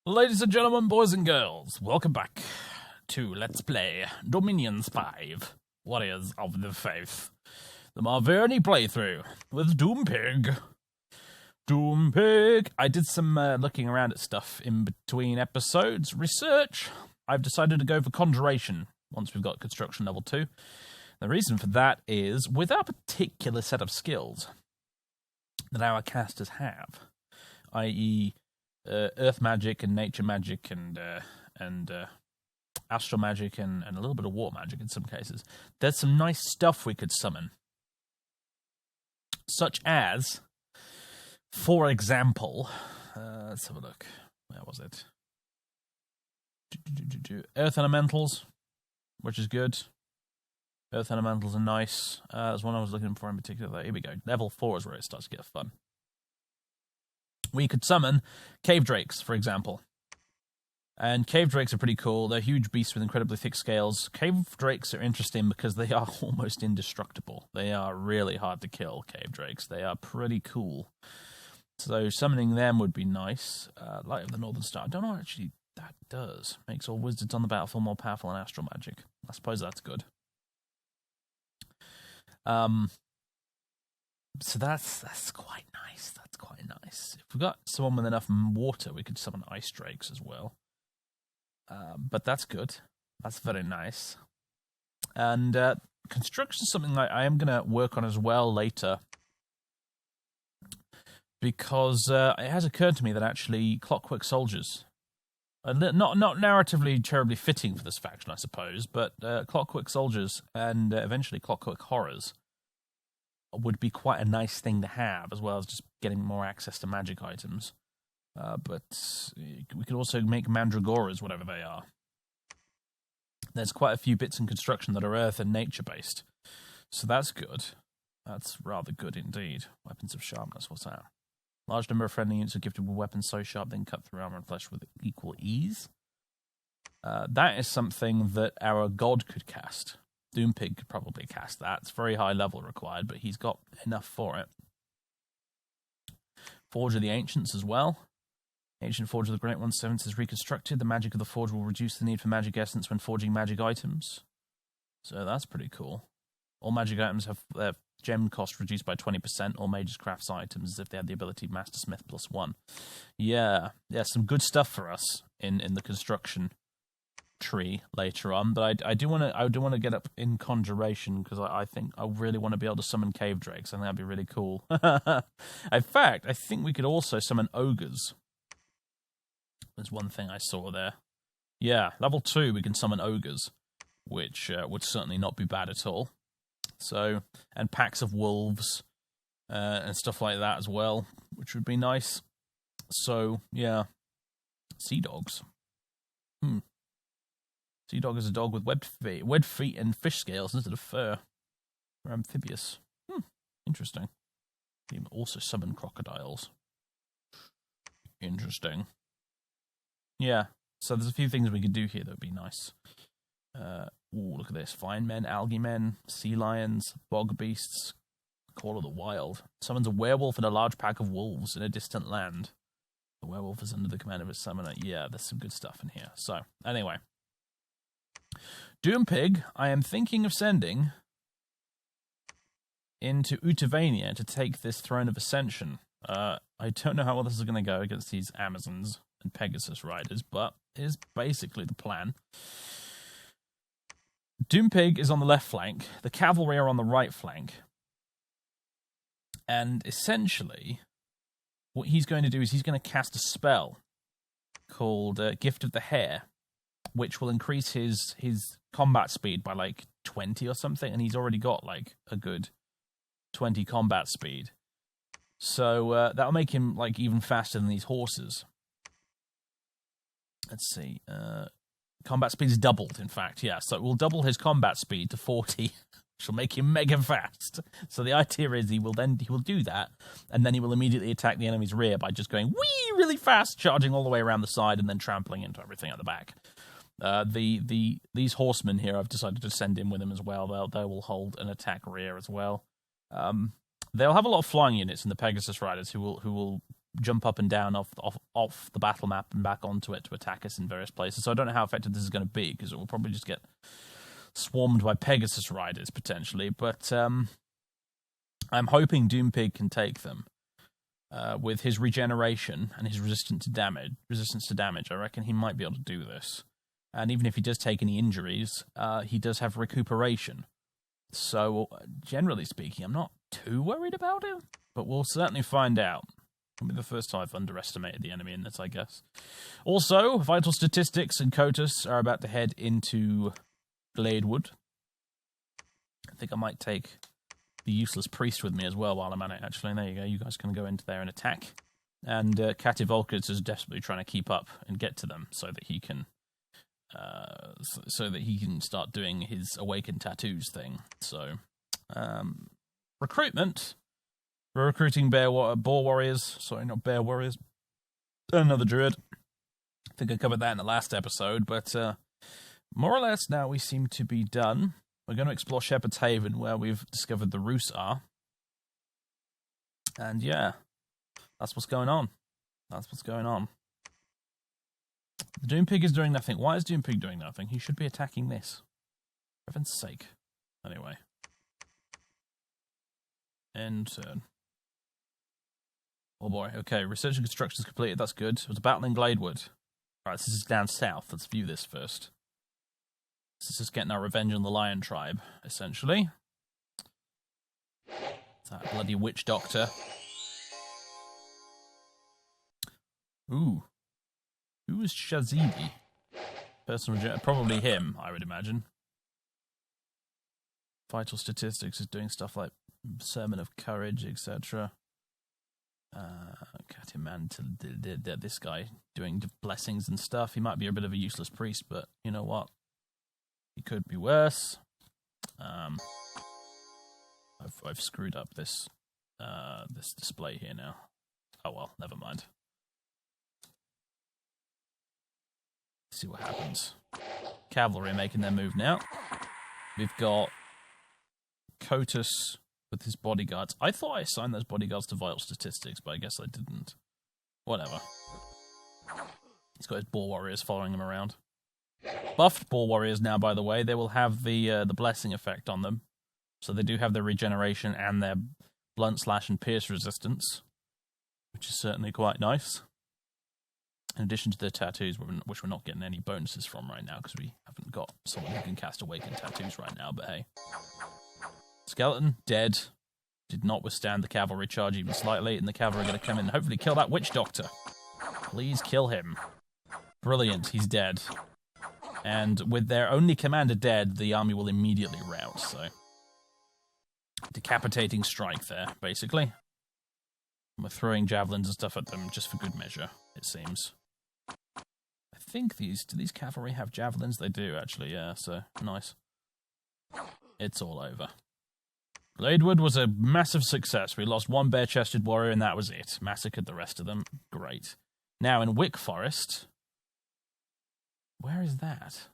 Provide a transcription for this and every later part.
Ladies and gentlemen, boys and girls, welcome back to Let's Play Dominions 5, Warriors of the Faith, the Marverni playthrough with Doompig. Doompig! I did some looking around at stuff in between episodes, research. I've decided to go for Conjuration once we've got Construction Level 2. The reason for that is, with our particular set of skills that our casters have, i.e., earth magic and nature magic and astral magic and a little bit of water magic in some cases. There's some nice stuff we could summon. Such as, for example, let's have a look. Where was it? Earth elementals, which is good. Earth elementals are nice. There's one I was looking for in particular. Here we go. Level 4 is where it starts to get fun. We could summon cave drakes, for example. And cave drakes are pretty cool. They're huge beasts with incredibly thick scales. Cave drakes are interesting because they are almost indestructible. They are really hard to kill, cave drakes. They are pretty cool. So summoning them would be nice. Light of the Northern Star. I don't know what actually that does. Makes all wizards on the battlefield more powerful in astral magic. I suppose that's good. So that's quite nice. That's quite nice. If we got someone with enough water, we could summon ice drakes as well. But that's good. That's very nice. And construction is something I am going to work on as well later. Because it has occurred to me that actually Clockwork Soldiers, not narratively terribly fitting for this faction, I suppose, but Clockwork Soldiers and eventually Clockwork Horrors would be quite a nice thing to have, as well as just getting more access to magic items. But we could also make Mandragoras, whatever they are. There's quite a few bits in construction that are earth and nature based. So that's good. That's rather good indeed. Weapons of sharpness, what's that? Large number of friendly units are gifted with weapons so sharp they can cut through armor and flesh with equal ease. That is something that our god could cast. Doompig could probably cast that. It's very high level required, but he's got enough for it. Forge of the Ancients as well. Ancient Forge of the Great One 7th is reconstructed. The magic of the forge will reduce the need for magic essence when forging magic items. So that's pretty cool. All magic items have their gem cost reduced by 20%. All mages crafts items as if they had the ability Master Smith +1. Yeah, some good stuff for us in the construction tree later on, but I do want to get up in Conjuration because I think I really want to be able to summon cave drakes. I think that'd be really cool. In fact, I think we could also summon ogres. There's one thing I saw there. Yeah, level 2 we can summon ogres, which would certainly not be bad at all. So, and packs of wolves and stuff like that as well, which would be nice. So yeah, sea dogs. Sea dog is a dog with webbed feet and fish scales instead of fur. They're amphibious. Interesting. You can also summon crocodiles. Interesting. Yeah, so there's a few things we could do here that would be nice. Look at this. Fine men, algae men, sea lions, bog beasts, Call of the Wild. Summons a werewolf and a large pack of wolves in a distant land. The werewolf is under the command of a summoner. Yeah, there's some good stuff in here. So, anyway. Doompig, I am thinking of sending into Utavania to take this Throne of Ascension. I don't know how well this is going to go against these Amazons and Pegasus riders, but it is basically the plan. Doompig is on the left flank, the cavalry are on the right flank, and essentially what he's going to do is he's going to cast a spell called Gift of the Hare, which will increase his combat speed by like 20 or something, and he's already got like a good 20 combat speed. So that'll make him like even faster than these horses. Let's see. Combat speed is doubled, in fact, yeah. So it will double his combat speed to 40, which will make him mega fast. So the idea is he will do that, and then he will immediately attack the enemy's rear by just going whee really fast, charging all the way around the side and then trampling into everything at the back. These horsemen here, I've decided to send in with him as well. They will hold an attack rear as well. They'll have a lot of flying units in the Pegasus Riders who will jump up and down off the battle map and back onto it to attack us in various places. So I don't know how effective this is going to be, because it will probably just get swarmed by Pegasus riders, potentially. But I'm hoping Doompig can take them. With his regeneration and his resistance to damage, I reckon he might be able to do this. And even if he does take any injuries, he does have recuperation. So, generally speaking, I'm not too worried about him, but we'll certainly find out. It'll be the first time I've underestimated the enemy in this, I guess. Also, Vital Statistics and Cotus are about to head into Gladewood. I think I might take the useless priest with me as well while I'm at it, actually. There you go, you guys can go into there and attack. And Cativolcus is desperately trying to keep up and get to them so that he can start doing his awakened tattoos thing. So, recruitment. We're recruiting boar warriors. Sorry, not bear warriors. Another druid. I think I covered that in the last episode, but more or less now we seem to be done. We're going to explore Shepherd's Haven, where we've discovered the Roos are. And yeah, that's what's going on. That's what's going on. The Doompig is doing nothing. Why is Doompig doing nothing? He should be attacking this. For heaven's sake. Anyway. End turn. Oh boy, okay, research and construction is completed, that's good. It was a battle in Gladewood. Alright, this is down south, let's view this first. This is just getting our revenge on the Lion Tribe, essentially. That bloody witch doctor. Ooh. Who is Shazidi? Probably him, I would imagine. Vital Statistics is doing stuff like Sermon of Courage, etc. This guy doing blessings and stuff. He might be a bit of a useless priest, but you know what? He could be worse. I've screwed up this this display here now. Oh well, never mind. Let's see what happens. Cavalry making their move now. We've got Cotus with his bodyguards. I thought I assigned those bodyguards to Vital Statistics, but I guess I didn't. Whatever. He's got his boar warriors following him around. Buffed boar warriors now, by the way, they will have the blessing effect on them. So they do have their regeneration and their blunt slash and pierce resistance, which is certainly quite nice. In addition to the tattoos, which we're not getting any bonuses from right now, because we haven't got someone who can cast Awakened Tattoos right now, but hey. Skeleton, dead. Did not withstand the cavalry charge even slightly, and the cavalry are going to come in and hopefully kill that witch doctor. Please kill him. Brilliant, he's dead. And with their only commander dead, the army will immediately rout, so... Decapitating strike there, basically. We're throwing javelins and stuff at them just for good measure, it seems. I think do these cavalry have javelins? They do, actually, yeah, so nice. It's all over. Gladewood was a massive success. We lost one bare-chested warrior and that was it. Massacred the rest of them. Great. Now in Wick Forest... Where is that?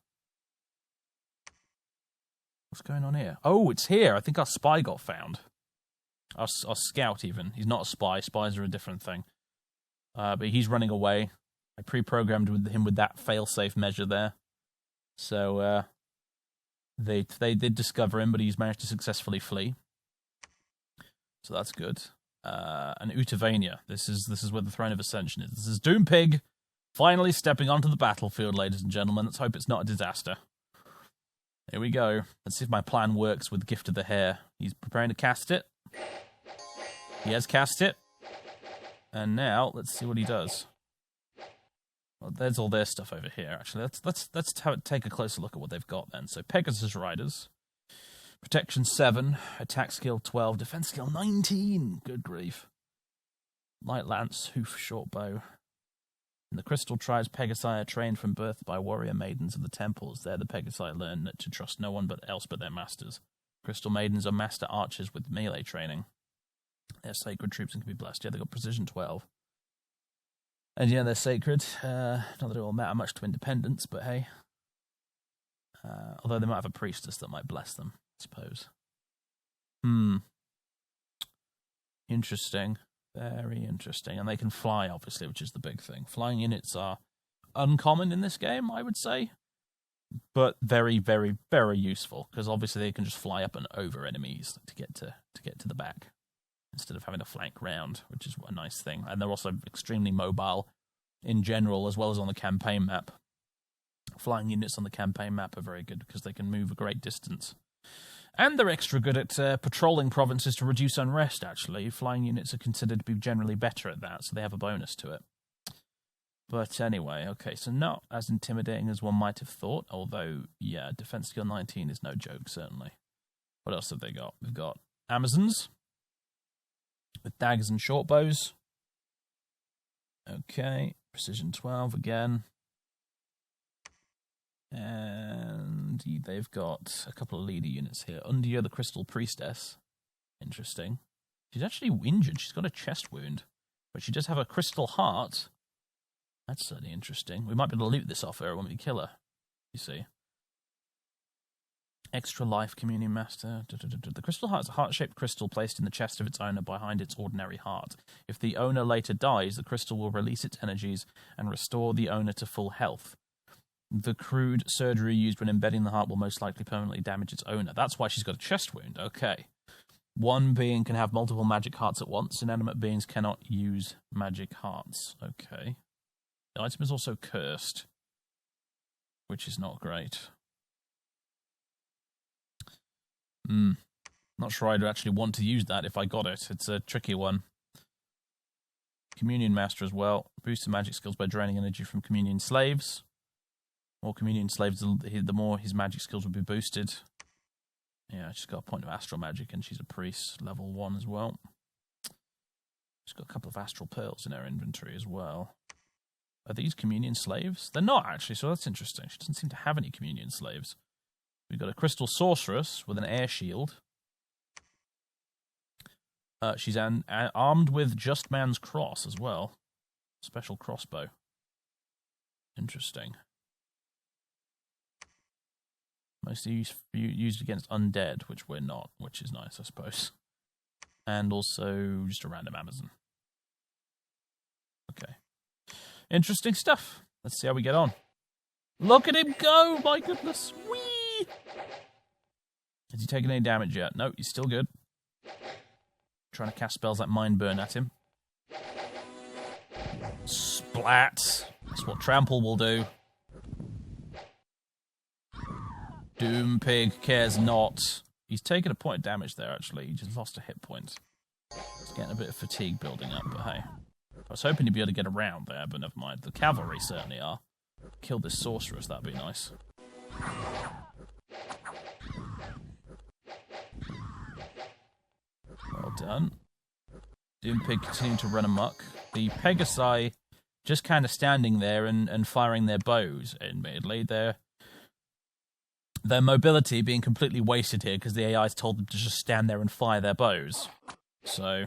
What's going on here? Oh, it's here. I think our spy got found. Our scout, even. He's not a spy. Spies are a different thing. But he's running away. I pre-programmed him with that fail-safe measure there. So, they did discover him, but he's managed to successfully flee. So that's good. And Utavania. This is where the Throne of Ascension is. This is Doompig finally stepping onto the battlefield, ladies and gentlemen. Let's hope it's not a disaster. Here we go. Let's see if my plan works with Gift of the Hare. He's preparing to cast it. He has cast it. And now, let's see what he does. Well, there's all their stuff over here, actually. Let's take a closer look at what they've got, then. So, Pegasus Riders. Protection 7. Attack skill 12. Defense skill 19. Good grief. Light Lance, Hoof, Short Bow. In the Crystal Tribes, Pegasi are trained from birth by warrior maidens of the temples. There the Pegasi learn to trust no one else but their masters. Crystal maidens are master archers with melee training. They're sacred troops and can be blessed. Yeah, they've got precision 12. And yeah, they're sacred. Not that it will matter much to independence, but hey. Although they might have a priestess that might bless them, I suppose. Interesting. Very interesting. And they can fly, obviously, which is the big thing. Flying units are uncommon in this game, I would say. But very, very, very useful. Because obviously they can just fly up and over enemies to get to the back. Instead of having to flank round, which is a nice thing. And they're also extremely mobile in general, as well as on the campaign map. Flying units on the campaign map are very good because they can move a great distance. And they're extra good at patrolling provinces to reduce unrest, actually. Flying units are considered to be generally better at that, so they have a bonus to it. But anyway, okay, so not as intimidating as one might have thought, although, yeah, defense skill 19 is no joke, certainly. What else have they got? We've got Amazons with daggers and short bows. Okay, precision 12 again. And they've got a couple of leader units here. Undia, the Crystal Priestess. Interesting. She's actually injured. She's got a chest wound. But she does have a crystal heart. That's certainly interesting. We might be able to loot this off her when we kill her. You see. Extra life, Communion Master. The crystal heart is a heart-shaped crystal placed in the chest of its owner behind its ordinary heart. If the owner later dies, the crystal will release its energies and restore the owner to full health. The crude surgery used when embedding the heart will most likely permanently damage its owner. That's why she's got a chest wound. Okay. One being can have multiple magic hearts at once. Inanimate beings cannot use magic hearts. Okay. The item is also cursed, which is not great. Not sure I'd actually want to use that if I got it. It's a tricky one. Communion Master as well. Boosts the magic skills by draining energy from Communion slaves. More Communion slaves, the more his magic skills will be boosted. Yeah, she's got a point of astral magic, and she's a priest, level 1 as well. She's got a couple of astral pearls in her inventory as well. Are these Communion slaves? They're not, actually, so that's interesting. She doesn't seem to have any Communion slaves. We've got a crystal sorceress with an air shield. She's armed with Just Man's Cross as well. Special crossbow. Interesting. Mostly used against undead, which we're not, which is nice, I suppose. And also just a random Amazon. Okay. Interesting stuff. Let's see how we get on. Look at him go! My goodness! Whee! Has he taken any damage yet? No, he's still good. Trying to cast spells like Mind Burn at him. Splat! That's what Trample will do. Doom Pig cares not. He's taken a point of damage there, actually. He just lost a hit point. He's getting a bit of fatigue building up, but hey. I was hoping to be able to get around there, but never mind. The cavalry certainly are. Kill this sorceress, that'd be nice. Well done. Doom Pig continuing to run amok. The Pegasi just kind of standing there and firing their bows, admittedly. Their mobility being completely wasted here because the AI's told them to just stand there and fire their bows. So,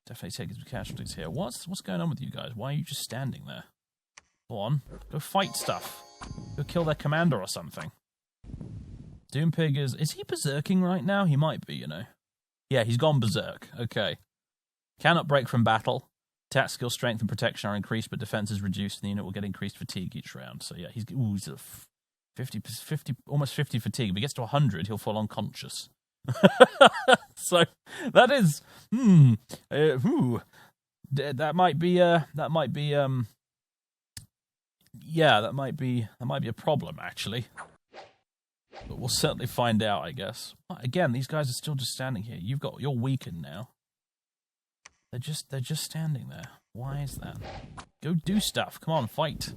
definitely taking some casualties here. What's going on with you guys? Why are you just standing there? Go on, go fight stuff. Go kill their commander or something. Doompig is he berserking right now? He might be, you know. Yeah, he's gone berserk. Okay. Cannot break from battle. Attack skill, strength, and protection are increased, but defense is reduced, and the unit will get increased fatigue each round. So yeah, he's at 50, almost 50 fatigue. If he gets to 100, he'll fall unconscious. So that is, that might be a problem actually. But we'll certainly find out, I guess. Again, these guys are still just standing here. You're weakened now. They're just standing there. Why is that? Go do stuff. Come on, fight.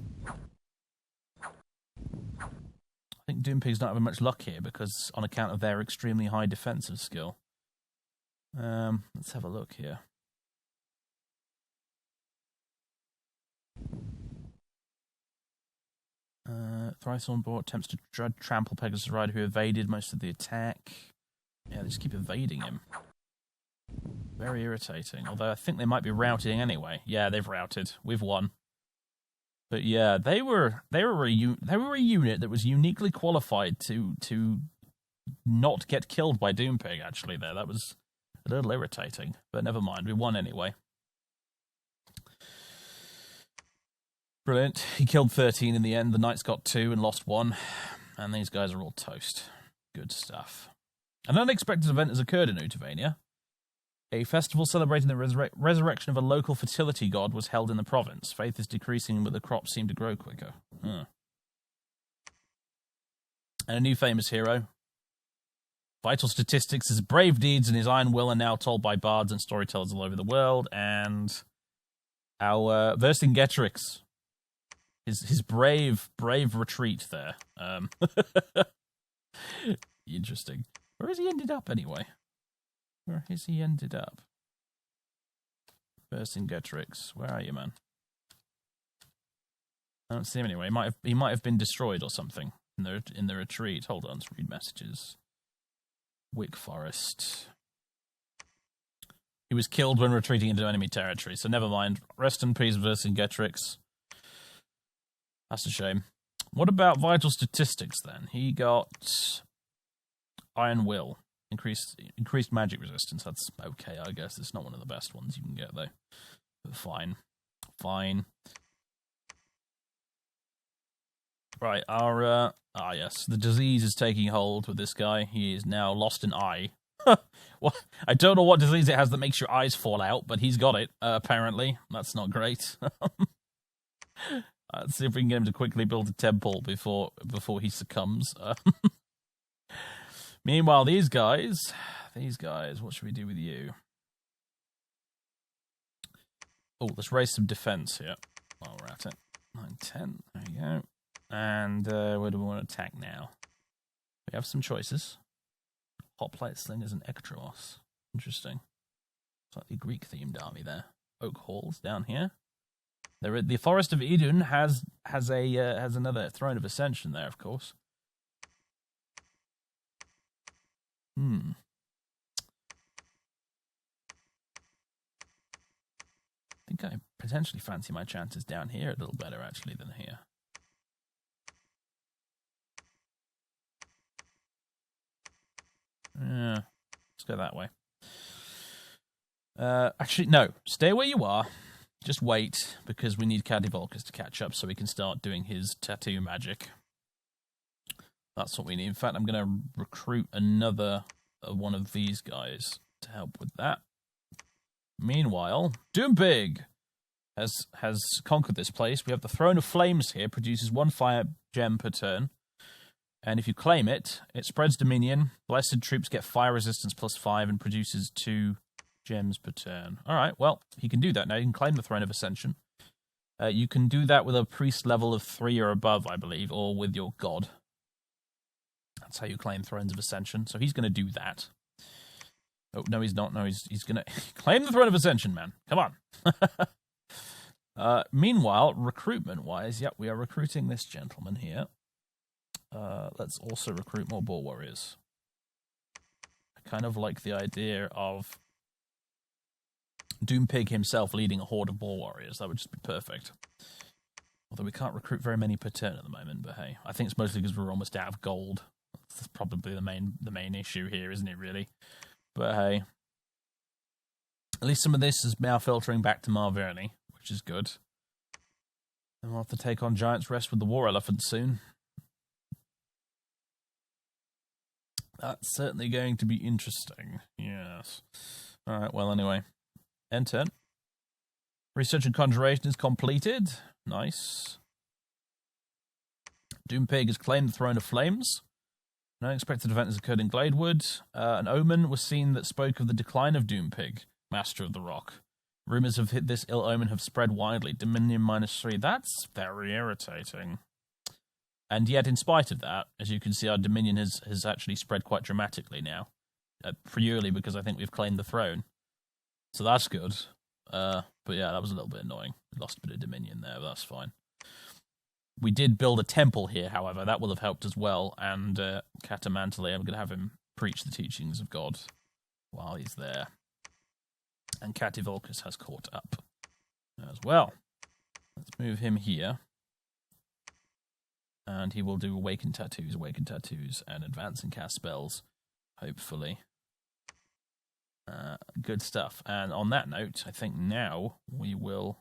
I think Doompig's not having much luck here because on account of their extremely high defensive skill. Let's have a look here. Thrice on board attempts to trample Pegasus Rider, who evaded most of the attack. Yeah, they just keep evading him. Very irritating. Although I think they might be routing anyway. Yeah, they've routed. We've won. But yeah, they were a unit that was uniquely qualified to not get killed by Doompig. Actually, that was A little irritating, but never mind. We won anyway. Brilliant. He killed 13 in the end. The knights got 2 and lost 1. And these guys are all toast. Good stuff. An unexpected event has occurred in Utavania. A festival celebrating the resurrection of a local fertility god was held in the province. Faith is decreasing, but the crops seem to grow quicker. And a new famous hero. Vital statistics, his brave deeds and his iron will are now told by bards and storytellers all over the world. And our Vercingetorix. His brave retreat there. Interesting. Where has he ended up anyway? Where has he ended up? Vercingetorix, where are you, man? I don't see him anyway. He might have been destroyed or something in the retreat. Hold on, let's read messages. Wick Forest. He was killed when retreating into enemy territory, so never mind. Rest in peace, Vercingetorix. That's a shame. What about vital statistics then? He got Iron Will. Increased magic resistance. That's okay, I guess. It's not one of the best ones you can get, though. But fine. Fine. Right, our... yes. The disease is taking hold with this guy. He is now lost an eye. Well, I don't know what disease it has that makes your eyes fall out, but he's got it, apparently. That's not great. Let's see if we can get him to quickly build a temple before he succumbs. Meanwhile, these guys, what should we do with you? Oh, let's raise some defense here while we're at it. 9, 10, there you go. And where do we want to attack now? We have some choices. Hoplite Slingers and Ekatros. Interesting. Slightly Greek-themed army there. Oak Halls down here. The Forest of Eden has another Throne of Ascension there, of course. I think I potentially fancy my chances down here a little better, actually, than here. Yeah, let's go that way. Actually, no. Stay where you are. Just wait, because we need Cadivolcus to catch up so we can start doing his tattoo magic. That's what we need. In fact, I'm going to recruit another one of these guys to help with that. Meanwhile, Doompig has conquered this place. We have the Throne of Flames here, produces 1 fire gem per turn. And if you claim it, it spreads dominion. Blessed troops get fire resistance +5 and produces 2 gems per turn. Alright, well, he can do that now. You can claim the Throne of Ascension. You can do that with a priest level of 3 or above, I believe, or with your god. That's how you claim Thrones of Ascension. So he's going to do that. Oh, no, he's not. No, he's going to claim the Throne of Ascension, man. Come on. Meanwhile, recruitment-wise, yep, we are recruiting this gentleman here. Let's also recruit more Boar Warriors. I kind of like the idea of Doompig himself leading a horde of Boar Warriors. That would just be perfect. Although we can't recruit very many per turn at the moment, but hey, I think it's mostly because we're almost out of gold. That's probably the main issue here, isn't it, really? But hey, at least some of this is now filtering back to Marverny, which is good. And we'll have to take on Giant's Rest with the War Elephant soon. That's certainly going to be interesting. Yes. Alright, well, anyway. End turn. Research and Conjuration is completed. Nice. Doompig has claimed the Throne of Flames. An unexpected event has occurred in Gladewood. An omen was seen that spoke of the decline of Doompig, Master of the Rock. Rumours of this ill omen have spread widely. Dominion -3. That's very irritating. And yet, in spite of that, as you can see, our Dominion has actually spread quite dramatically now. Purely because I think we've claimed the throne. So that's good. But yeah, that was a little bit annoying. We lost a bit of Dominion there, but that's fine. We did build a temple here, however. That will have helped as well. And Catamantale, I'm going to have him preach the teachings of God while he's there. And Cativolcus has caught up as well. Let's move him here. And he will do Awaken Tattoos, and Advance and Cast Spells, hopefully. Good stuff. And on that note, I think now we will...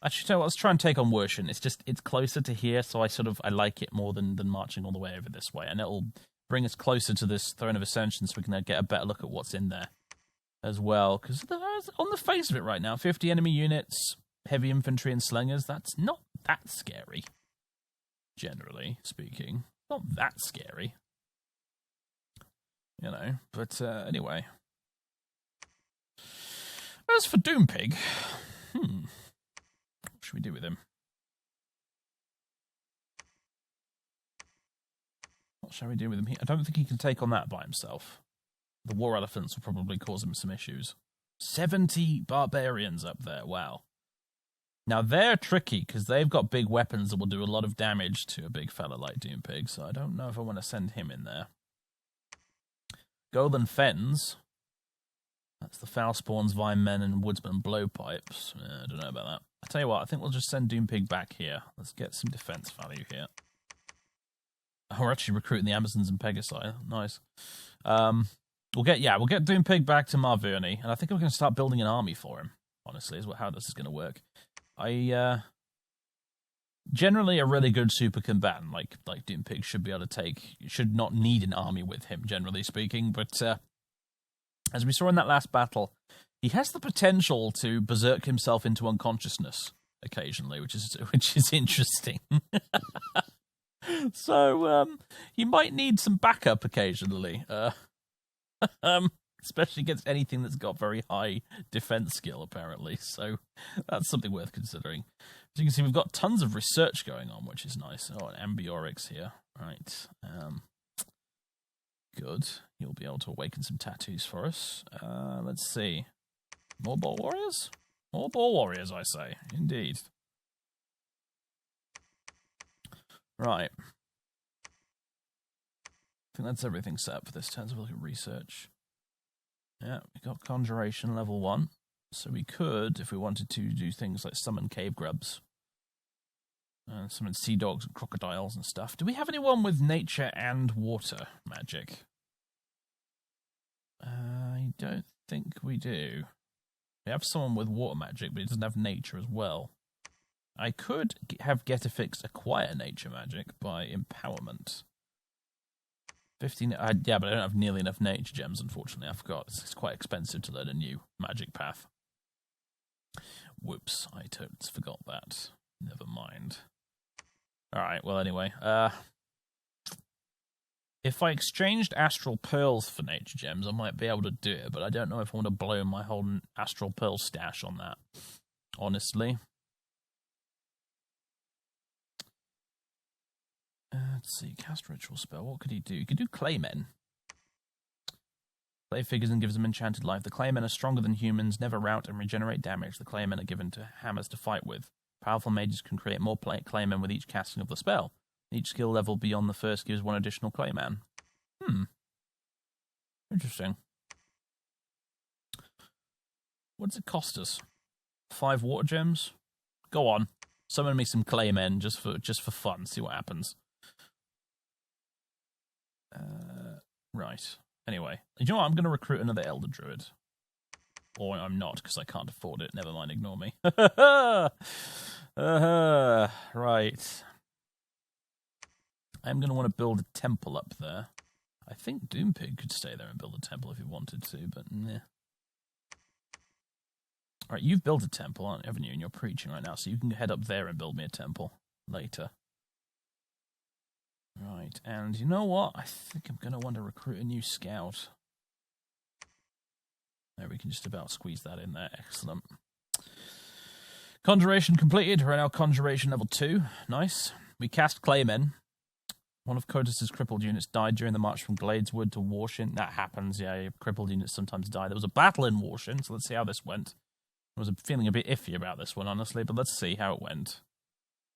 Actually, so let's try and take on Vercingetorix. It's closer to here, so I like it more than marching all the way over this way. And it'll bring us closer to this Throne of Ascension so we can get a better look at what's in there as well. Because on the face of it right now, 50 enemy units, heavy infantry and slingers, that's not that scary. Generally speaking. Not that scary. You know, but anyway. As for Doompig, what should we do with him? What shall we do with him here? I don't think he can take on that by himself. The war elephants will probably cause him some issues. 70 barbarians up there, wow. Now they're tricky because they've got big weapons that will do a lot of damage to a big fella like Doompig, so I don't know if I want to send him in there. Golden Fens. That's the foul spawns, vine men, and woodsman blowpipes. I don't know about that. I tell you what, I think we'll just send Doompig back here. Let's get some defense value here. Oh, we're actually recruiting the Amazons and Pegasi. Nice. We'll get Doompig back to Marverni, and I think we're going to start building an army for him. Honestly, is how this is going to work. Generally a really good super combatant like Doompig should be able to should not need an army with him, generally speaking, but as we saw in that last battle, he has the potential to berserk himself into unconsciousness occasionally, which is interesting. So you might need some backup occasionally, especially against anything that's got very high defense skill, apparently. So that's something worth considering. As you can see, we've got tons of research going on, which is nice. Oh, an Ambiorix here. Right. Good. You'll be able to awaken some tattoos for us. Let's see. More ball warriors? More ball warriors, I say. Indeed. Right. I think that's everything set up for this turn. So we'll look at research. Yeah, we got Conjuration level 1. So we could, if we wanted to, do things like summon cave grubs. Summon sea dogs and crocodiles and stuff. Do we have anyone with nature and water magic? I don't think we do. We have someone with water magic, but he doesn't have nature as well. I could have Getafix acquire nature magic by empowerment. 15. Yeah, but I don't have nearly enough nature gems, unfortunately. I forgot. It's quite expensive to learn a new magic path. Whoops, I totally forgot that. Never mind. Alright, well, anyway. If I exchanged Astral Pearls for nature gems, I might be able to do it, but I don't know if I want to blow my whole Astral Pearl stash on that, honestly. Let's see, cast ritual spell. What could he do? He could do Clayman. Clay figures and gives them enchanted life. The Claymen are stronger than humans, never rout and regenerate damage. The Claymen are given to hammers to fight with. Powerful mages can create more Claymen with each casting of the spell. Each skill level beyond the first gives one additional Clayman. Interesting. What does it cost us? 5 water gems? Go on. Summon me some Claymen just for fun. See what happens. Right. Anyway. You know what? I'm going to recruit another Elder Druid. Or I'm not, because I can't afford it. Never mind, ignore me. Right. I'm going to want to build a temple up there. I think Doompig could stay there and build a temple if he wanted to, but nah. Alright, you've built a temple, haven't you? And you're preaching right now, so you can head up there and build me a temple later. Right, and you know what? I think I'm going to want to recruit a new scout. There, we can just about squeeze that in there. Excellent. Conjuration completed. We're now Conjuration level 2. Nice. We cast Clayman. One of Kotus's crippled units died during the march from Gladeswood to Warshin. That happens, yeah. Crippled units sometimes die. There was a battle in Warshin, so let's see how this went. I was feeling a bit iffy about this one, honestly, but let's see how it went.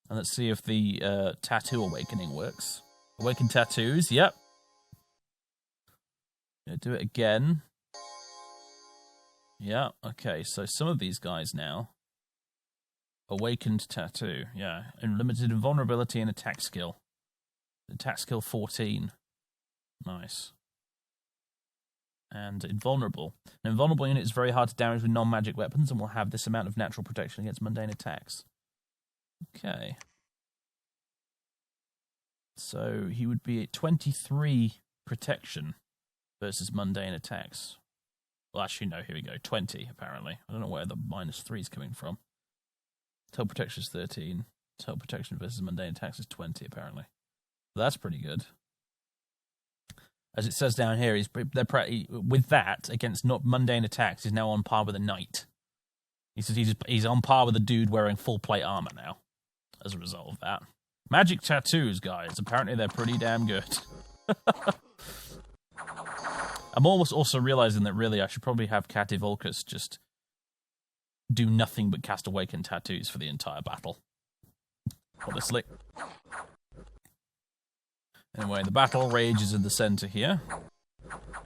And let's see if the tattoo awakening works. Awaken tattoos, yep. Gonna do it again. Yeah, okay, so some of these guys now. Awakened tattoo, yeah. Unlimited invulnerability and attack skill. Attack skill 14. Nice. and invulnerable. An invulnerable unit is very hard to damage with non-magic weapons and will have this amount of natural protection against mundane attacks. Okay. So he would be at 23 protection versus mundane attacks. Well, actually, no, here we go. 20, apparently. I don't know where the -3 is coming from. Total protection is 13. Total protection versus mundane attacks is 20, apparently. So that's pretty good. As it says down here, with that, against not mundane attacks, he's now on par with a knight. He says he's on par with a dude wearing full plate armor now, as a result of that. Magic tattoos, guys. Apparently they're pretty damn good. I'm almost also realizing that really I should probably have Cativolcus just do nothing but cast Awaken tattoos for the entire battle. Honestly. Anyway, the battle rages in the center here.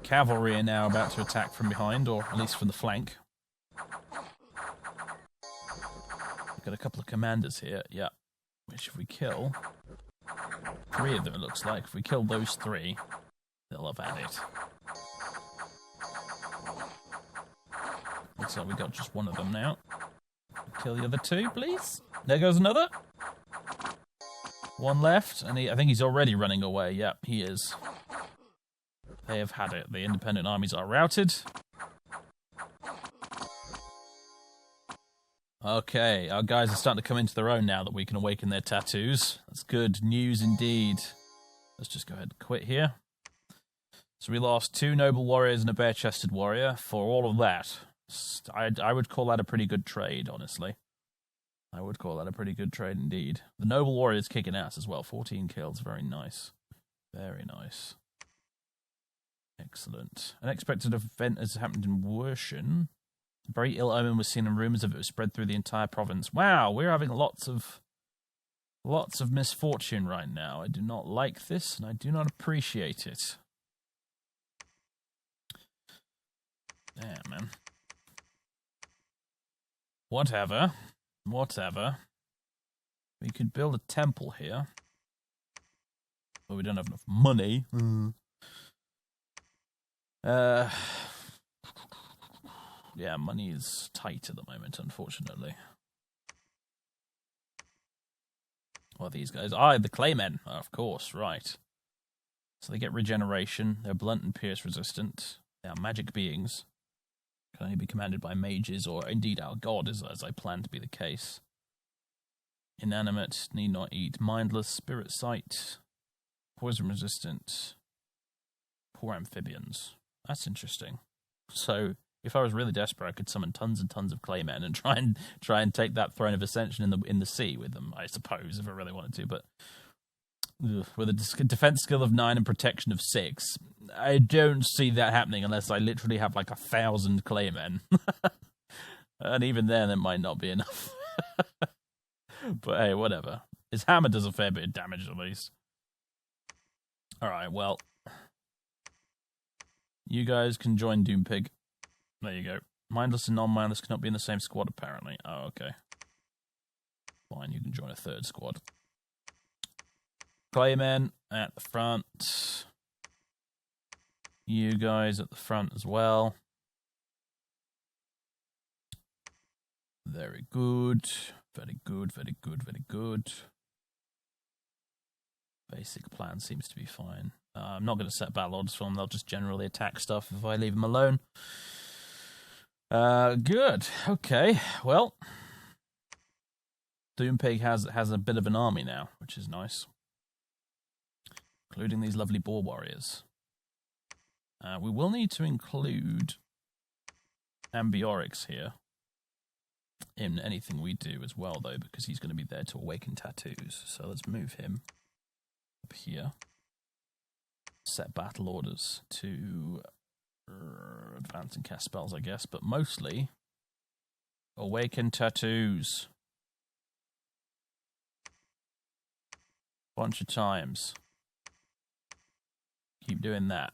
Cavalry are now about to attack from behind, or at least from the flank. We've got a couple of commanders here, yeah. Which if we kill 3 of them, it looks like. If we kill those 3, they'll have had it. Looks like we got just one of them now. Kill the other 2, please. There goes another. 1 left, and I think he's already running away. Yep, he is. They have had it. The independent armies are routed. Okay, our guys are starting to come into their own now that we can awaken their tattoos. That's good news indeed. Let's just go ahead and quit here. So we lost 2 noble warriors and a bare-chested warrior. For all of that, I would call that a pretty good trade, honestly. I would call that a pretty good trade indeed. The noble warrior's kicking ass as well. 14 kills, very nice. Very nice. Excellent. An unexpected event has happened in Werschen. A very ill omen was seen and rumours of it was spread through the entire province. Wow, we're having lots of misfortune right now. I do not like this, and I do not appreciate it. Damn, man. Whatever. We could build a temple here. But we don't have enough money. Yeah, money is tight at the moment, unfortunately. What are these guys? The Claymen, of course, right. So they get regeneration. They're blunt and pierce resistant. They are magic beings. Can only be commanded by mages, or indeed our god, as I plan to be the case. Inanimate, need not eat. Mindless, spirit sight. Poison resistant. Poor amphibians. That's interesting. So, if I was really desperate, I could summon tons and tons of Claymen and try and take that throne of ascension in the sea with them, I suppose, if I really wanted to. But with a defense skill of 9 and protection of 6, I don't see that happening unless I literally have like 1,000 Claymen. And even then, it might not be enough. But hey, whatever. His hammer does a fair bit of damage at least. Alright, well. You guys can join Doompig. There you go. Mindless and non-mindless cannot be in the same squad, apparently. Oh, okay. Fine, you can join a 3rd squad. Claymen at the front. You guys at the front as well. Very good. Very good, very good, very good. Basic plan seems to be fine. I'm not going to set battle orders for them. They'll just generally attack stuff if I leave them alone. Good. Okay. Well, Doompig has a bit of an army now, which is nice. Including these lovely boar warriors. We will need to include Ambiorix here in anything we do as well, though, because he's going to be there to awaken tattoos. So let's move him up here. Set battle orders to advance and cast spells, I guess, but mostly awaken tattoos. Bunch of times. Keep doing that.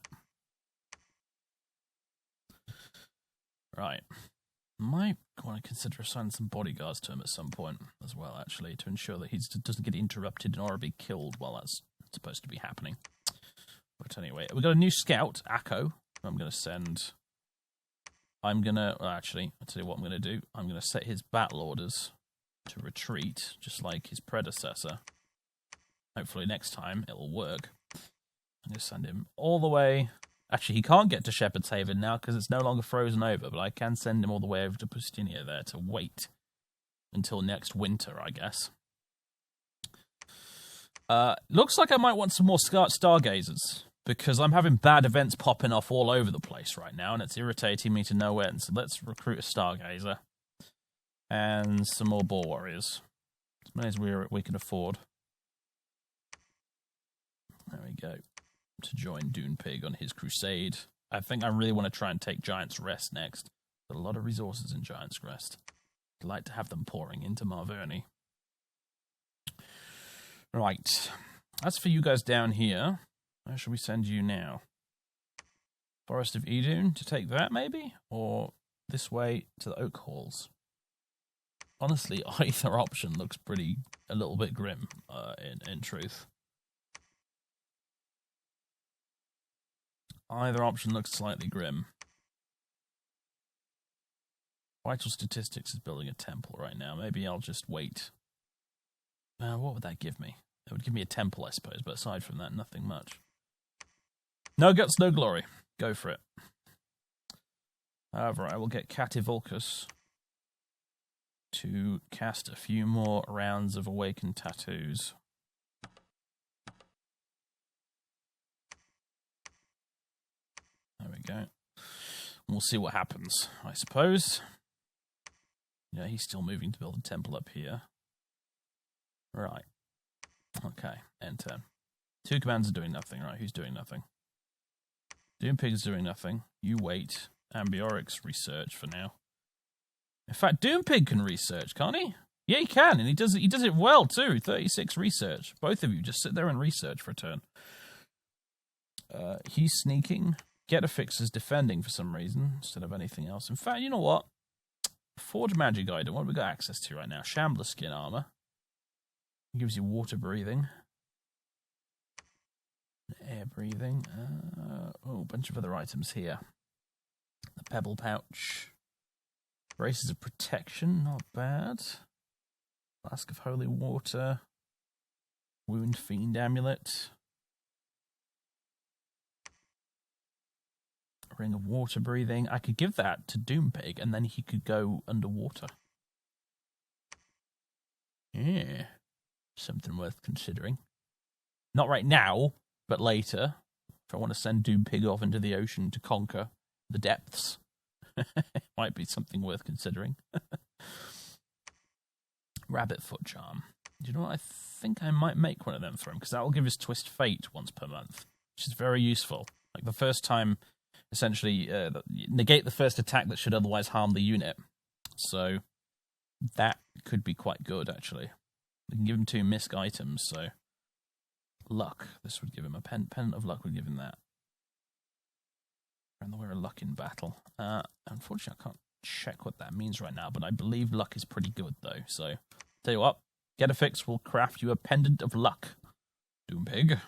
Right. Might want to consider assigning some bodyguards to him at some point as well, actually, to ensure that he doesn't get interrupted or be killed while that's supposed to be happening. But anyway, we've got a new scout, Akko. I'm going to send... actually, I'll tell you what I'm going to do. I'm going to set his battle orders to retreat, just like his predecessor. Hopefully next time it'll work. I'm going to send him all the way... Actually, he can't get to Shepherd's Haven now because it's no longer frozen over, but I can send him all the way over to Pustinia there to wait until next winter, I guess. Looks like I might want some more stargazers, because I'm having bad events popping off all over the place right now, and it's irritating me to no end. So let's recruit a stargazer and some more boar warriors, as many as we can afford. There we go. To join Dune Pig on his crusade. I think I really want to try and take Giant's Rest next. There's a lot of resources in Giant's Rest. I'd like to have them pouring into Marverny. Right. As for you guys down here, where should we send you now? Forest of Idun to take that, maybe? Or this way to the Oak Halls? Honestly, either option looks a little bit grim, in truth. Either option looks slightly grim. Vital Statistics is building a temple right now. Maybe I'll just wait. What would that give me? It would give me a temple, I suppose, but aside from that, nothing much. No guts, no glory. Go for it. However, I will get Cativulcus to cast a few more rounds of Awakened Tattoos. There we go. We'll see what happens, I suppose. Yeah, he's still moving to build a temple up here. Right. Okay, end turn. 2 commands are doing nothing, right? Who's doing nothing? Doompig is doing nothing. You wait. Ambiorix research for now. In fact, Doompig can research, can't he? Yeah, he can, and he does it well too. 36 research. Both of you just sit there and research for a turn. He's sneaking. Getafix is defending for some reason instead of anything else. In fact, you know what? Forge Magic Item. What have we got access to right now? Shambler Skin Armor. It gives you water breathing. Air breathing. A bunch of other items here. The Pebble Pouch. Braces of Protection. Not bad. Flask of Holy Water. Wound Fiend Amulet. Ring of Water Breathing. I could give that to Doompig, and then he could go underwater. Yeah. Something worth considering. Not right now, but later. If I want to send Doompig off into the ocean to conquer the depths. Might be something worth considering. Rabbit Foot Charm. Do you know what? I think I might make one of them for him, because that will give us Twist Fate once per month, which is very useful. Like the first time... essentially negate the first attack that should otherwise harm the unit. So that could be quite good, actually. We can give him 2 misc items, so luck. This would give him a Pendant of Luck would give him that. And the Wear of Luck in battle. Unfortunately, I can't check what that means right now, but I believe luck is pretty good, though. So, tell you what, Getafix will craft you a Pendant of Luck. Doompig.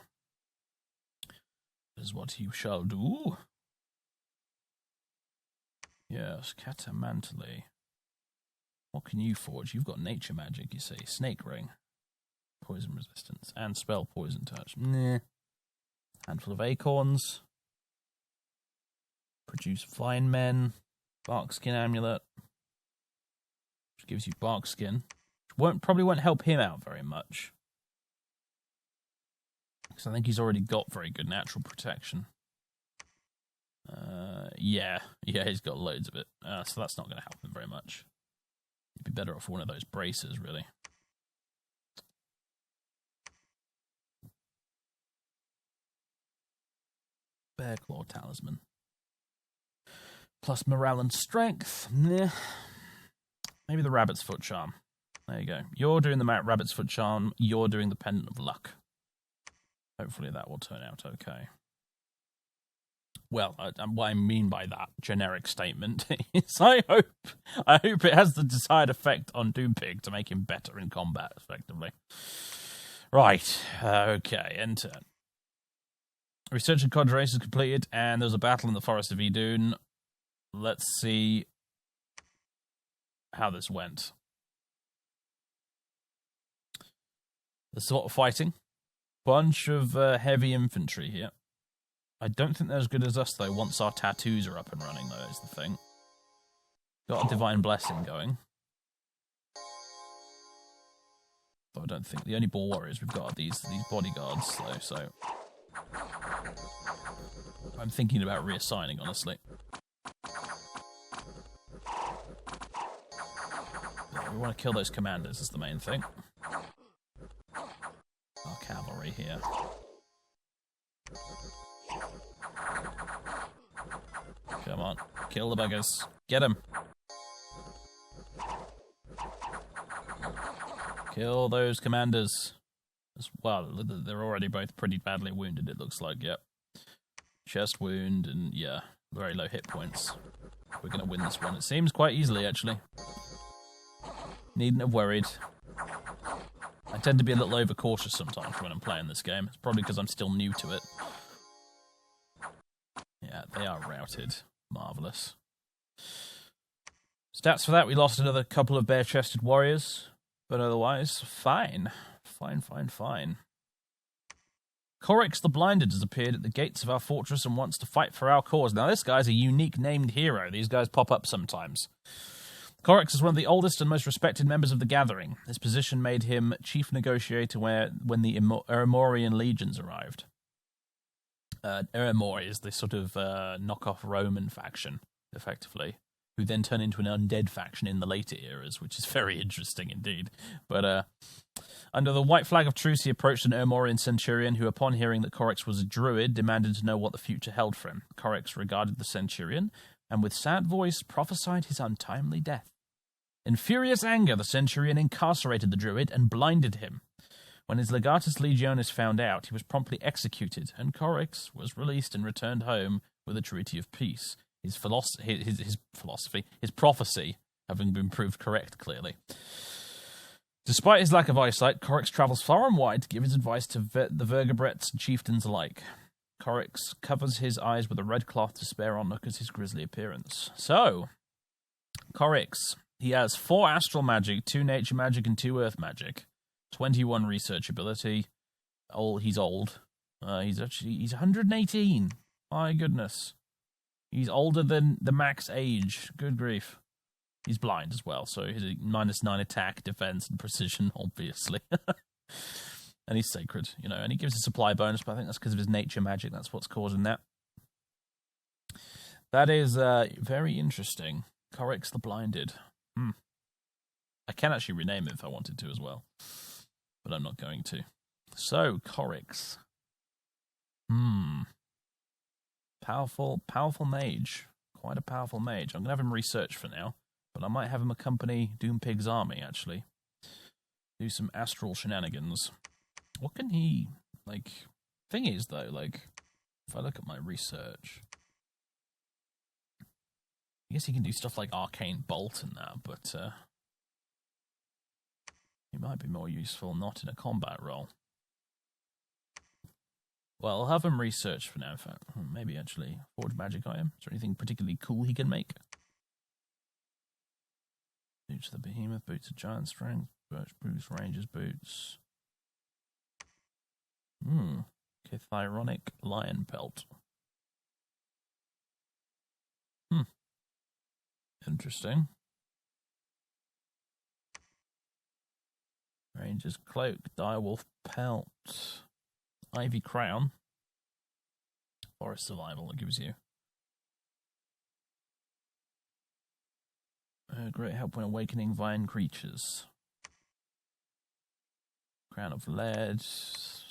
This is what you shall do. Yes, Catamantly. What can you forge? You've got nature magic, you see. Snake Ring. Poison resistance. And spell Poison Touch. Nah. Handful of acorns. Produce Vine Men. Bark Skin Amulet. Which gives you Bark Skin. Which probably won't help him out very much. Because I think he's already got very good natural protection. Yeah, he's got loads of it. So that's not going to help him very much. He'd be better off one of those braces, really. Bear Claw Talisman. Plus morale and strength. Nah. Maybe the Rabbit's Foot Charm. There you go. You're doing the Rabbit's Foot Charm. You're doing the Pendant of Luck. Hopefully that will turn out okay. Well, what I mean by that generic statement is I hope it has the desired effect on Doompig to make him better in combat, effectively. Right, okay, end turn. Research and Cod race is completed, and there's a battle in the Forest of Idun. Let's see how this went. There's a lot of fighting. Bunch of heavy infantry here. I don't think they're as good as us, though, once our tattoos are up and running, though, is the thing. Got a Divine Blessing going. But I don't think the only ball warriors we've got are these bodyguards, though, so... I'm thinking about reassigning, honestly. We want to kill those commanders, is the main thing. Our cavalry here. Come on, kill the buggers. Get them. Kill those commanders. Well, they're already both pretty badly wounded, it looks like, yep. Chest wound, and yeah, very low hit points. We're going to win this one. It seems quite easily, actually. Needn't have worried. I tend to be a little overcautious sometimes when I'm playing this game. It's probably because I'm still new to it. Yeah, they are routed. Marvellous. Stats for that, we lost another couple of bare-chested warriors. But otherwise, fine. Fine. Courics the Blinded has appeared at the gates of our fortress and wants to fight for our cause. Now, this guy's a unique named hero. These guys pop up sometimes. Courics is one of the oldest and most respected members of the Gathering. His position made him chief negotiator when the Eremorian legions arrived. Eremori is this sort of knockoff Roman faction, effectively, who then turn into an undead faction in the later eras, which is very interesting indeed. But under the white flag of truce, he approached an Eremorian centurion who, upon hearing that Courics was a druid, demanded to know what the future held for him. Courics regarded the centurion, and with sad voice prophesied his untimely death. In furious anger, the centurion incarcerated the druid and blinded him. When his legatus legionis found out, he was promptly executed, and Courics was released and returned home with a treaty of peace. His prophecy having been proved correct, clearly. Despite his lack of eyesight, Courics travels far and wide to give his advice to the vertebrates and chieftains alike. Courics covers his eyes with a red cloth to spare onlookers his grisly appearance. So, Courics, he has 4 astral magic, 2 nature magic, and 2 earth magic. 21 research ability. He's old. He's 118. My goodness. He's older than the max age. Good grief. He's blind as well, so he's a -9 attack, defense, and precision, obviously. And he's sacred, and he gives a supply bonus, but I think that's because of his nature magic. That's what's causing that. That is very interesting. Courics the Blinded. I can actually rename it if I wanted to as well, but I'm not going to. So, Courics. Powerful mage. Quite a powerful mage. I'm going to have him research for now, but I might have him accompany Doompig's army, actually. Do some astral shenanigans. What can he, thing is, though, if I look at my research, I guess he can do stuff like Arcane Bolt and that, but he might be more useful not in a combat role. Well, I'll have him research for now, in fact. Maybe actually forge magic item. Is there anything particularly cool he can make? Boots of the Behemoth, boots of giant strength, birch boots, ranger's boots. Chithyronic lion pelt. Interesting. Ranger's cloak, direwolf pelt, ivy crown, forest survival. It gives you great help when awakening vine creatures. Crown of lead.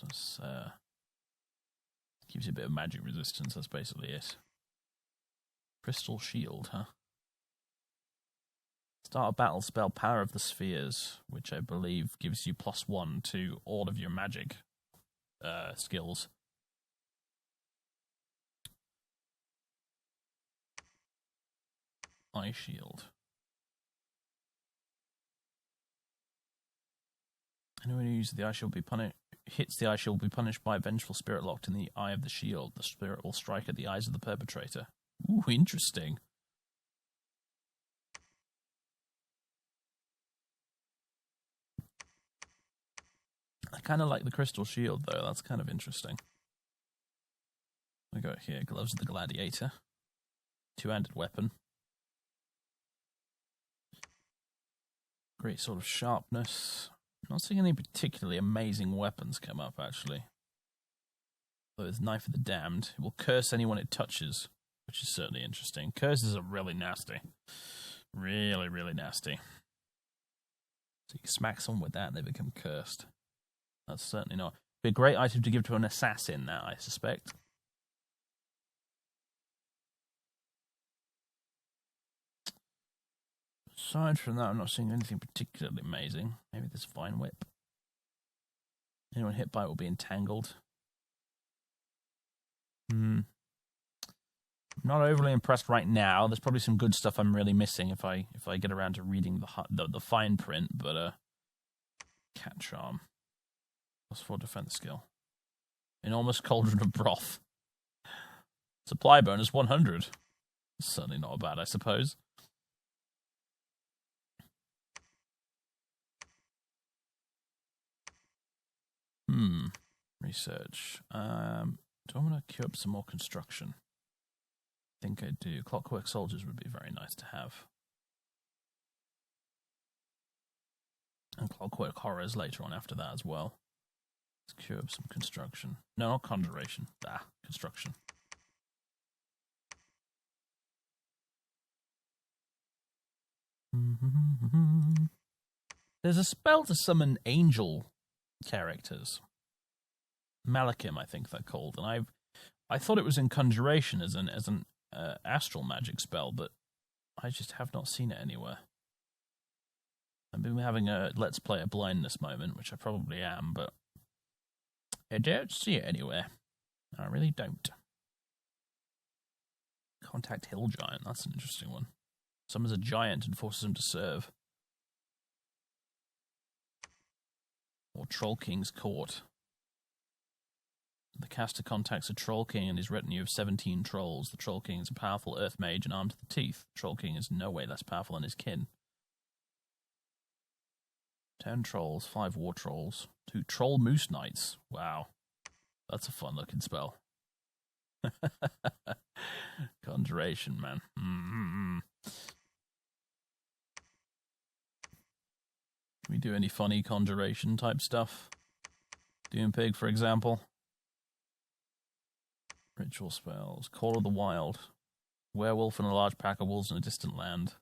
That's, gives you a bit of magic resistance. That's basically it. Crystal shield, huh? Start a battle spell, Power of the Spheres, which I believe gives you +1 to all of your magic skills. Eye shield. Anyone who uses the eye shield will be hits the eye shield will be punished by a vengeful spirit locked in the eye of the shield. The spirit will strike at the eyes of the perpetrator. Ooh, interesting. I kind of like the crystal shield, though. That's kind of interesting. We got here, Gloves of the Gladiator. Two-handed weapon. Great sort of sharpness. Not seeing any particularly amazing weapons come up, actually. Though there's Knife of the Damned. It will curse anyone it touches, which is certainly interesting. Curses are really nasty. Really, really nasty. So you can smack someone with that and they become cursed. That's certainly not. Be a great item to give to an assassin now, I suspect. Aside from that, I'm not seeing anything particularly amazing. Maybe this Vine Whip. Anyone hit by it will be entangled. Not overly impressed right now. There's probably some good stuff I'm really missing if I get around to reading the fine print. But Cat Charm. +4 defense skill. Enormous Cauldron of Broth. Supply bonus 100. Certainly not bad, I suppose. Research. Do I want to queue up some more construction? I think I do. Clockwork Soldiers would be very nice to have. And Clockwork Horrors later on after that as well. Let's queue up some construction. No, not Conjuration. Construction. There's a spell to summon angel characters. Malachim, I think they're called, and I thought it was in Conjuration as an astral magic spell, but I just have not seen it anywhere. I've been having a Let's Play a blindness moment, which I probably am, but I don't see it anywhere. I really don't. Contact Hill Giant, that's an interesting one. Summons a giant and forces him to serve. Or Troll King's Court. The caster contacts a Troll King and his retinue of 17 trolls. The Troll King is a powerful earth mage and armed to the teeth. The Troll King is no way less powerful than his kin. 10 trolls, 5 war trolls, 2 troll moose knights. Wow. That's a fun looking spell. Conjuration, man. Can we do any funny conjuration type stuff? Doom Pig, for example. Ritual spells. Call of the Wild. Werewolf and a large pack of wolves in a distant land.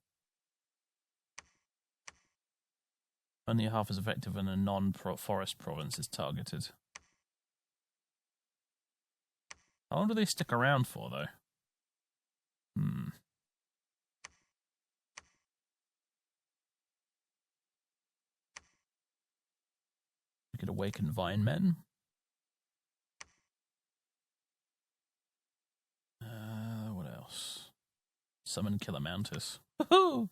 Only half as effective when a non-forest province is targeted. How long do they stick around for, though? We could awaken Vine Men. What else? Summon Killer Mantis. Woohoo!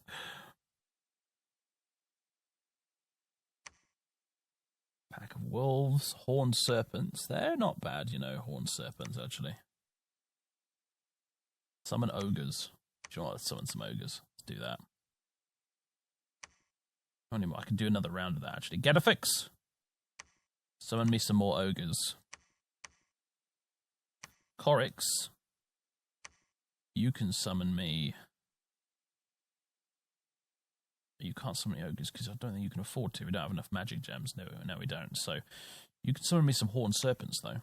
Pack of wolves, horned serpents. They're not bad, you know, horned serpents, actually. Summon ogres. Do you want to summon some ogres? Let's do that. How many more? I can do another round of that, actually. Get a fix! Summon me some more ogres. Courics. You can summon me. You can't summon the ogres because I don't think you can afford to. We don't have enough magic gems. No, we don't. So you can summon me some horned serpents, though.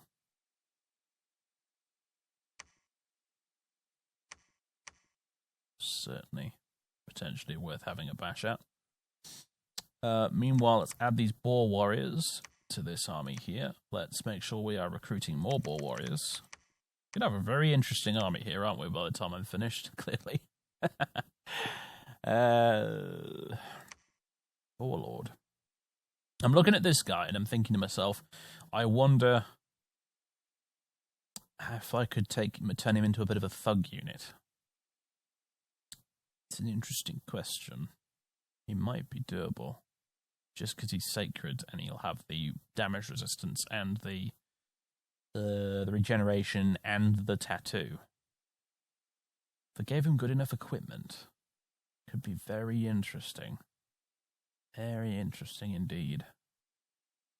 Certainly, potentially worth having a bash at. Meanwhile, let's add these boar warriors to this army here. Let's make sure we are recruiting more boar warriors. We're going to have a very interesting army here, aren't we, by the time I'm finished, clearly. Warlord. I'm looking at this guy and I'm thinking to myself, I wonder if I could turn him into a bit of a thug unit. It's an interesting question. He might be doable. just because he's sacred, and he'll have the damage resistance and the regeneration and the tattoo. If I gave him good enough equipment, it could be very interesting. Very interesting indeed.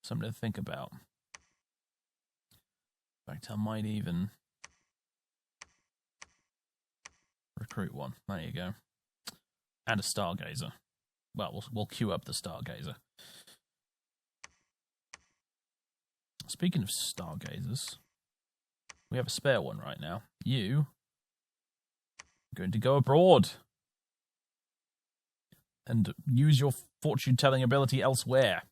Something to think about. In fact, I might even recruit one. There you go. And a Stargazer. Well, we'll queue up the Stargazer. Speaking of Stargazers, we have a spare one right now. You are going to go abroad and use your fortune-telling ability elsewhere.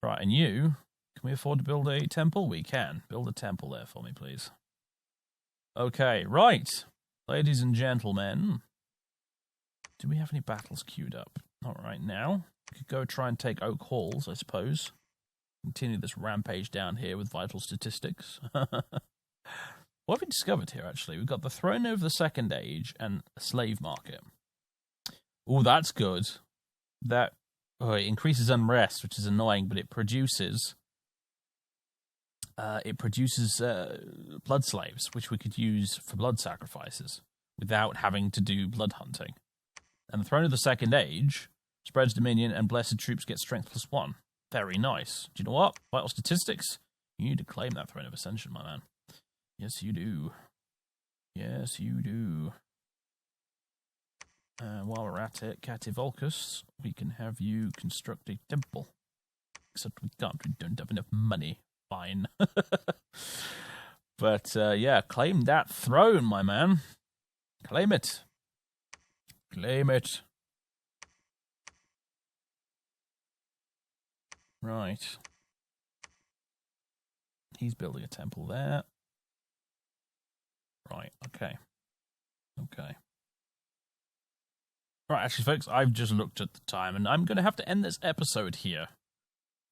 Right, and you, can we afford to build a temple? We can. Build a temple there for me, please. Okay, right. Ladies and gentlemen, do we have any battles queued up? Not right now. We could go try and take Oak Halls, I suppose. Continue this rampage down here with vital statistics. What have we discovered here, actually? We've got the Throne of the Second Age and a slave market. Oh, that's good. That it increases unrest, which is annoying, but it produces blood slaves, which we could use for blood sacrifices without having to do blood hunting. And the Throne of the Second Age spreads dominion, and blessed troops get strength +1. Very nice. Do you know what? Vital statistics. You need to claim that Throne of Ascension, my man. Yes, you do. Yes, you do. While we're at it, Cativolcus, we can have you construct a temple. Except we can't. We don't have enough money. Fine. But, yeah, claim that throne, my man. Claim it. Claim it. Right. He's building a temple there. Right, okay. Okay. Right, actually, folks, I've just looked at the time, and I'm going to have to end this episode here.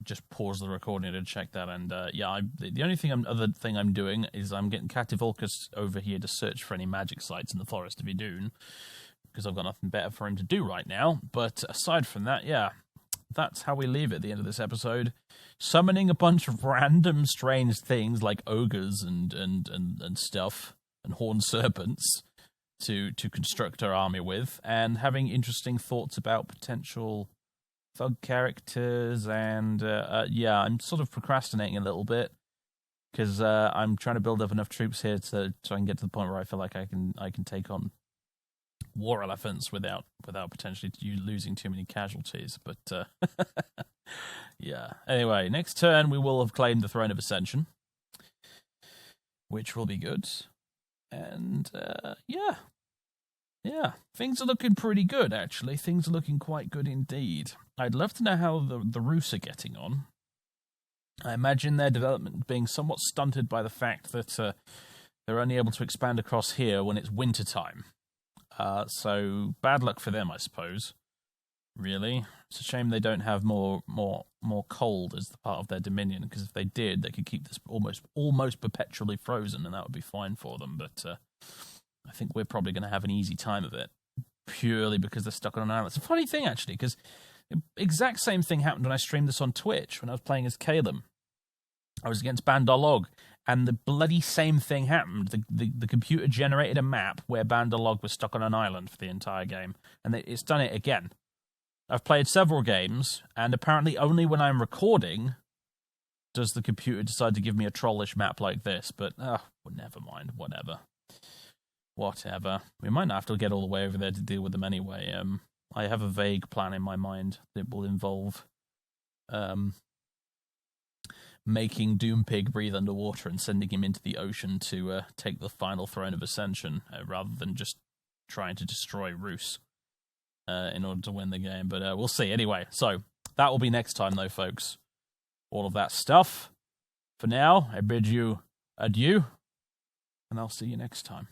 Just pause the recording to check that, and yeah, the only other thing I'm doing is I'm getting Cativolcus over here to search for any magic sites in the Forest of Idun, because I've got nothing better for him to do right now. But aside from that, yeah, that's how we leave it at the end of this episode. Summoning a bunch of random strange things like ogres and stuff, and horned serpents to construct our army with, and having interesting thoughts about potential thug characters, and yeah, I'm sort of procrastinating a little bit because I'm trying to build up enough troops here to try and get to the point where I feel like I can take on war elephants without potentially losing too many casualties. But yeah. Anyway, next turn we will have claimed the Throne of Ascension, which will be good. And yeah, things are looking pretty good, actually. Things are looking quite good indeed. I'd love to know how the Rus are getting on. I imagine their development being somewhat stunted by the fact that they're only able to expand across here when it's wintertime. So bad luck for them, I suppose. Really, it's a shame they don't have more cold as the part of their dominion, because if they did, they could keep this almost perpetually frozen, and that would be fine for them. But I think we're probably going to have an easy time of it, purely because they're stuck on an island. It's a funny thing, actually, because the exact same thing happened when I streamed this on Twitch, when I was playing as Clayman. I was against Bandar Log, and the bloody same thing happened. The computer generated a map where Bandar Log was stuck on an island for the entire game, and it's done it again. I've played several games, and apparently only when I'm recording does the computer decide to give me a trollish map like this, but never mind, whatever. We might not have to get all the way over there to deal with them anyway. I have a vague plan in my mind that will involve making Doompig breathe underwater and sending him into the ocean to take the final Throne of Ascension, rather than just trying to destroy Rus in order to win the game. But we'll see. Anyway, so that will be next time, though, folks. All of that stuff. For now, I bid you adieu, and I'll see you next time.